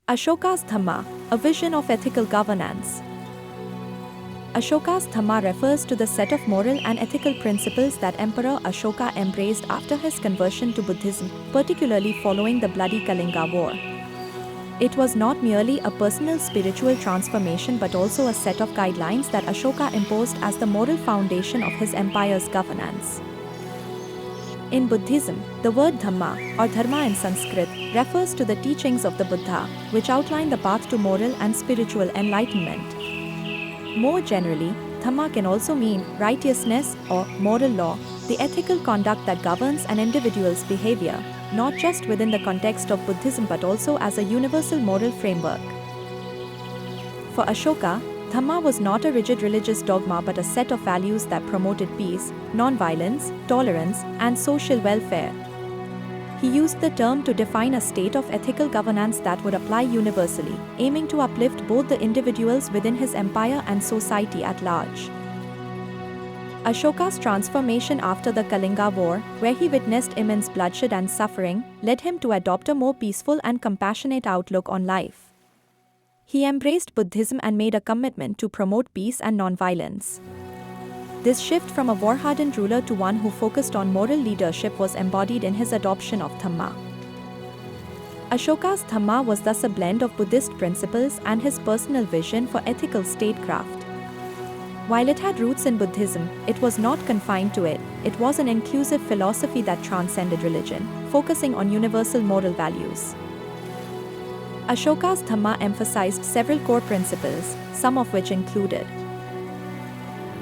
Ashoka's Dhamma, a vision of ethical governance. Ashoka's Dhamma refers to the set of moral and ethical principles that Emperor Ashoka embraced after his conversion to Buddhism, particularly following the bloody Kalinga War. It was not merely a personal spiritual transformation but also a set of guidelines that Ashoka imposed as the moral foundation of his empire's governance. In Buddhism, the word Dhamma, or Dharma in Sanskrit, refers to the teachings of the Buddha, which outline the path to moral and spiritual enlightenment. More generally, Dhamma can also mean righteousness or moral law, the ethical conduct that governs an individual's behavior, not just within the context of Buddhism but also as a universal moral framework. For Ashoka, Dhamma was not a rigid religious dogma but a set of values that promoted peace, non-violence, tolerance, and social welfare. He used the term to define a state of ethical governance that would apply universally, aiming to uplift both the individuals within his empire and society at large. Ashoka's transformation after the Kalinga War, where he witnessed immense bloodshed and suffering, led him to adopt a more peaceful and compassionate outlook on life. He embraced Buddhism and made a commitment to promote peace and non-violence. This shift from a war-hardened ruler to one who focused on moral leadership was embodied in his adoption of Dhamma. Ashoka's Dhamma was thus a blend of Buddhist principles and his personal vision for ethical statecraft. While it had roots in Buddhism, it was not confined to it. It was an inclusive philosophy that transcended religion, focusing on universal moral values. Ashoka's Dhamma emphasized several core principles, some of which included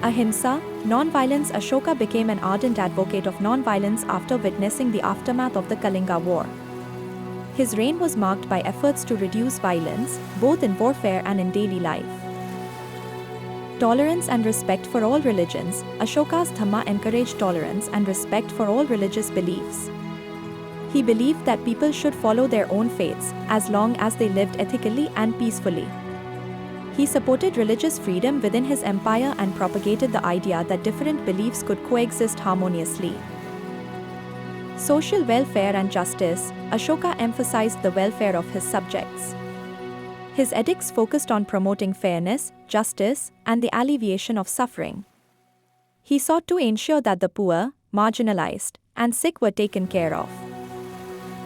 Ahimsa, non-violence. Ashoka became an ardent advocate of non-violence after witnessing the aftermath of the Kalinga War. His reign was marked by efforts to reduce violence, both in warfare and in daily life. Tolerance and respect for all religions. Ashoka's Dhamma encouraged tolerance and respect for all religious beliefs. He believed that people should follow their own faiths, as long as they lived ethically and peacefully. He supported religious freedom within his empire and propagated the idea that different beliefs could coexist harmoniously. Social welfare and justice. Ashoka emphasized the welfare of his subjects. His edicts focused on promoting fairness, justice, and the alleviation of suffering. He sought to ensure that the poor, marginalized, and sick were taken care of.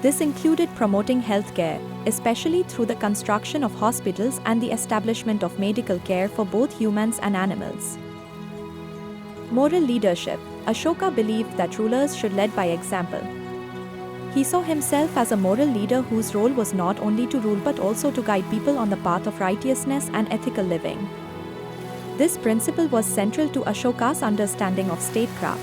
This included promoting healthcare, especially through the construction of hospitals and the establishment of medical care for both humans and animals. Moral leadership. Ashoka believed that rulers should lead by example. He saw himself as a moral leader whose role was not only to rule but also to guide people on the path of righteousness and ethical living. This principle was central to Ashoka's understanding of statecraft.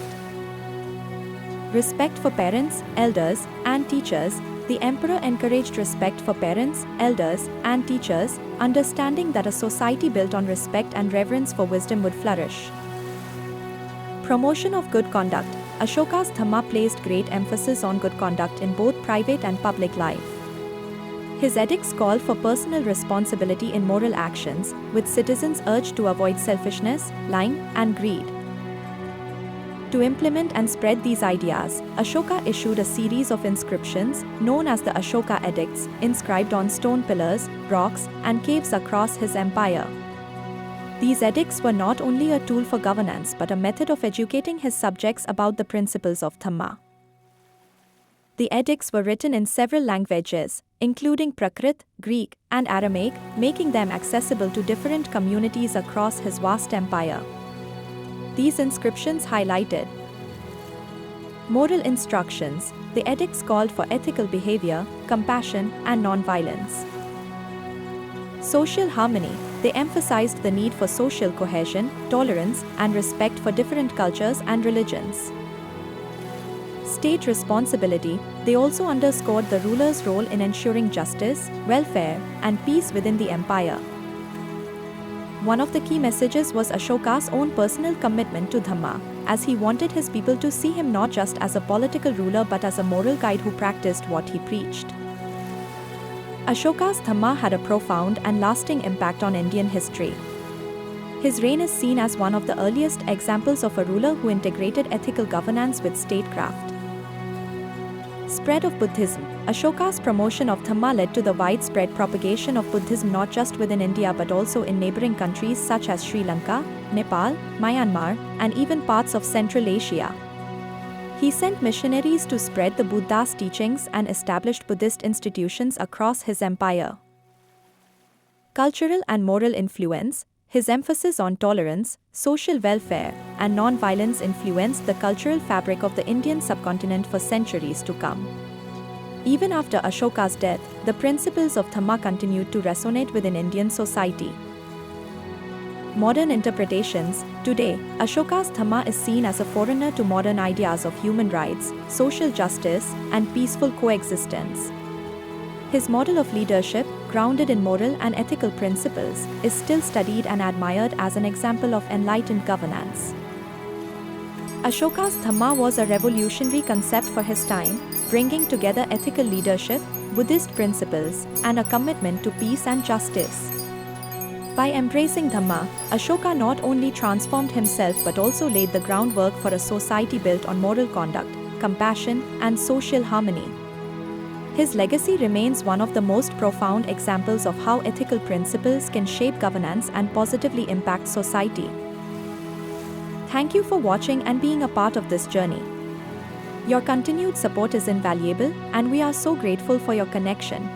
Respect for parents, elders, and teachers. The emperor encouraged respect for parents, elders, and teachers, understanding that a society built on respect and reverence for wisdom would flourish. Promotion of good conduct. Ashoka's Dhamma placed great emphasis on good conduct in both private and public life. His edicts called for personal responsibility in moral actions, with citizens urged to avoid selfishness, lying, and greed. To implement and spread these ideas, Ashoka issued a series of inscriptions, known as the Ashoka Edicts, inscribed on stone pillars, rocks, and caves across his empire. These edicts were not only a tool for governance but a method of educating his subjects about the principles of Dhamma. The edicts were written in several languages, including Prakrit, Greek, and Aramaic, making them accessible to different communities across his vast empire. These inscriptions highlighted moral instructions. The edicts called for ethical behavior, compassion, and non-violence. Social harmony. They emphasized the need for social cohesion, tolerance, and respect for different cultures and religions. State responsibility. They also underscored the ruler's role in ensuring justice, welfare, and peace within the empire. One of the key messages was Ashoka's own personal commitment to Dhamma, as he wanted his people to see him not just as a political ruler but as a moral guide who practiced what he preached. Ashoka's Dhamma had a profound and lasting impact on Indian history. His reign is seen as one of the earliest examples of a ruler who integrated ethical governance with statecraft. Spread of Buddhism. Ashoka's promotion of Dhamma led to the widespread propagation of Buddhism not just within India but also in neighboring countries such as Sri Lanka, Nepal, Myanmar, and even parts of Central Asia. He sent missionaries to spread the Buddha's teachings and established Buddhist institutions across his empire. Cultural and moral influence. His emphasis on tolerance, social welfare, and non-violence influenced the cultural fabric of the Indian subcontinent for centuries to come. Even after Ashoka's death, the principles of Dhamma continued to resonate within Indian society. Modern interpretations. Today, Ashoka's Dhamma is seen as a forerunner to modern ideas of human rights, social justice, and peaceful coexistence. His model of leadership, grounded in moral and ethical principles, is still studied and admired as an example of enlightened governance. Ashoka's Dhamma was a revolutionary concept for his time, bringing together ethical leadership, Buddhist principles, and a commitment to peace and justice. By embracing Dhamma, Ashoka not only transformed himself but also laid the groundwork for a society built on moral conduct, compassion, and social harmony. His legacy remains one of the most profound examples of how ethical principles can shape governance and positively impact society. Thank you for watching and being a part of this journey. Your continued support is invaluable, and we are so grateful for your connection.